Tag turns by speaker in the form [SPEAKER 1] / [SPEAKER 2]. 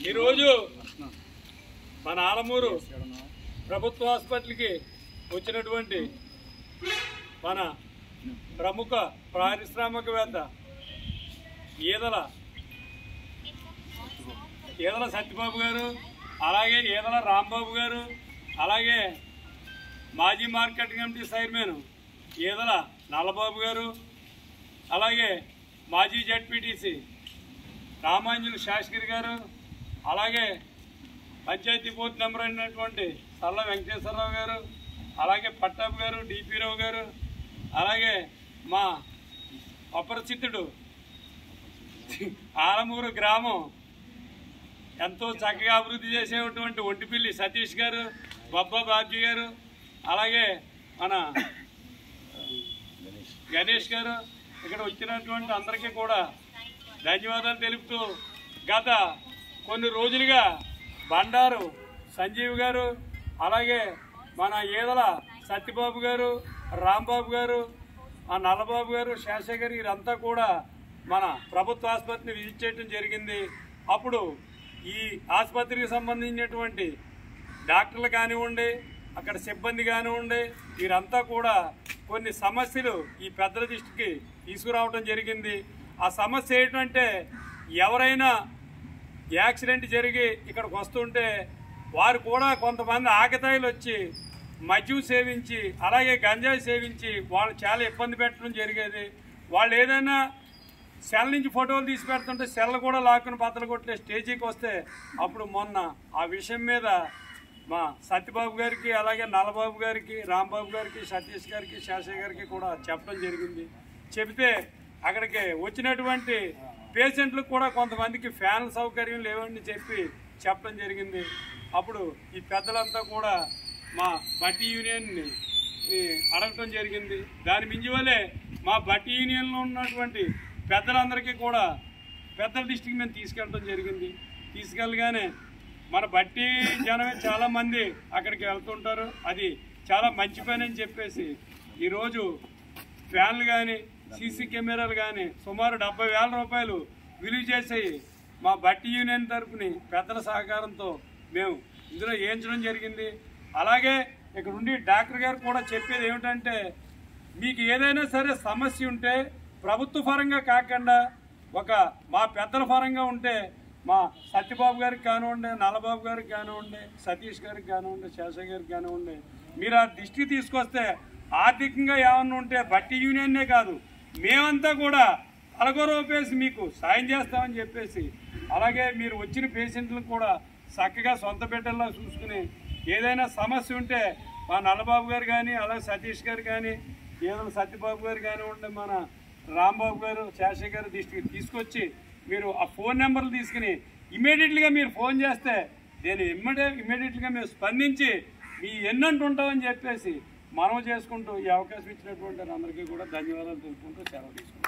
[SPEAKER 1] ఈరోజు మన ఆలమూరు ప్రభుత్వ హాస్పిటల్కి వచ్చినటువంటి మన ప్రముఖ పారిశ్రామికవేత్త ఈదల సత్యబాబు గారు, అలాగే ఈదల రాంబాబు గారు, అలాగే మాజీ market committee chairman Eedala Nallababu గారు, అలాగే మాజీ జడ్పీటీసీ రామాంజలి శాస్త్రి గారు, అలాగే పంచాయతీ బోర్డు నెంబర్ అయినటువంటి సర్ల వెంకటేశ్వరరావు గారు, అలాగే పట్టాబు గారు, డిపి రావు గారు, అలాగే మా అపరిచితుడు ఆలమూరు గ్రామం ఎంతో చక్కగా అభివృద్ధి చేసేటువంటి ఒంటిపిల్లి సతీష్ గారు, బొబ్బా బాబ్జీ గారు, అలాగే మన గణేష్ గారు, ఇక్కడ వచ్చినటువంటి అందరికీ కూడా ధన్యవాదాలు తెలుపుతూ గత కొన్ని రోజులుగా బండారు సంజీవ్ గారు, అలాగే మన ఈదల సత్యబాబు గారు, రాంబాబు గారు, ఆ నల్లబాబు గారు, శాస్త్రి గారు వీరంతా కూడా మన ప్రభుత్వ ఆసుపత్రిని విజిట్ చేయడం జరిగింది. అప్పుడు ఈ ఆసుపత్రికి సంబంధించినటువంటి డాక్టర్లు కానివ్వండి, అక్కడ సిబ్బంది కానివ్వండి, వీరంతా కూడా కొన్ని సమస్యలు ఈ పెద్దల దృష్టికి తీసుకురావడం జరిగింది. ఆ సమస్య ఏంటంటే ఎవరైనా యాక్సిడెంట్ జరిగి ఇక్కడికి వస్తుంటే వారు కూడా కొంతమంది ఆకతాయిలు వచ్చి మద్యం సేవించి అలాగే గంజాయి సేవించి వాళ్ళు చాలా ఇబ్బంది పెట్టడం జరిగేది. వాళ్ళు ఏదైనా సెల్ నుంచి ఫోటోలు తీసి పెడుతుంటే సెల్ కూడా లాక్కుని బద్దలు కొట్టే స్టేజీకి వస్తే అప్పుడు మొన్న ఆ విషయం మీద మా సత్యబాబు గారికి, అలాగే నల్లబాబు గారికి, రాంబాబు గారికి, సతీష్ గారికి, శాస్త్రి గారికి కూడా చెప్పడం జరిగింది. చెబితే అక్కడికి వచ్చినటువంటి పేషెంట్లకు కూడా కొంతమందికి ఫ్యాన్ సౌకర్యం లేవని చెప్పడం జరిగింది. అప్పుడు ఈ పెద్దలంతా కూడా మా బట్టి యూనియన్ని అడగటం జరిగింది. దాని మించి వల్లే మా బట్టి యూనియన్లో ఉన్నటువంటి పెద్దలందరికీ కూడా పెద్దల దృష్టికి మేము తీసుకెళ్ళడం జరిగింది. తీసుకెళ్ళగానే మన బట్టి జనమే చాలామంది అక్కడికి వెళ్తుంటారు, అది చాలా మంచి పని అని చెప్పేసి ఈరోజు ఫ్యాన్లు కానీ సీసీ కెమెరాలు కానీ సుమారు 70,000 రూపాయలు విలువ చేసేవి మా బట్టి యూనియన్ తరఫుని పెద్దల సహకారంతో మేము ఇందులో వేయించడం జరిగింది. అలాగే ఇక్కడ ఉండి డాక్టర్ గారు కూడా చెప్పేది ఏమిటంటే మీకు ఏదైనా సరే సమస్య ఉంటే ప్రభుత్వ పరంగా కాకుండా మా పెద్దల పరంగా ఉంటే మా సత్యబాబు గారికి కానివ్వండి, నల్లబాబు గారికి కానివ్వండి, సతీష్ గారికి కానివ్వండి, శాస్త్రి గారికి కానివ్వండి, మీరు ఆ దృష్టికి తీసుకొస్తే ఆర్థికంగా ఏమన్నా ఉంటే బట్టి యూనియన్నే కాదు మేమంతా కూడా అలగొరవేసి మీకు సాయం చేస్తామని చెప్పేసి, అలాగే మీరు వచ్చిన పేషెంట్లకు కూడా చక్కగా సొంత బిడ్డల్లో చూసుకుని ఏదైనా సమస్య ఉంటే మా నల్లబాబు గారు కానీ, అలాగే సతీష్ గారు కానీ, ఏదైనా సత్యబాబు గారు కానివ్వండి, మన రాంబాబు గారు, శాస్త్రి గారు దృష్టికి తీసుకొచ్చి మీరు ఆ ఫోన్ నెంబర్లు తీసుకుని ఇమీడియట్గా మీరు ఫోన్ చేస్తే నేను ఇమ్మీడియట్గా మేము స్పందించి మీ ఎన్నంటుంటామని చెప్పేసి మనవి చేసుకుంటూ ఈ అవకాశం ఇచ్చినటువంటి అందరికీ కూడా ధన్యవాదాలు తెలుపుకుంటూ సెలవు తీసుకుంటాం.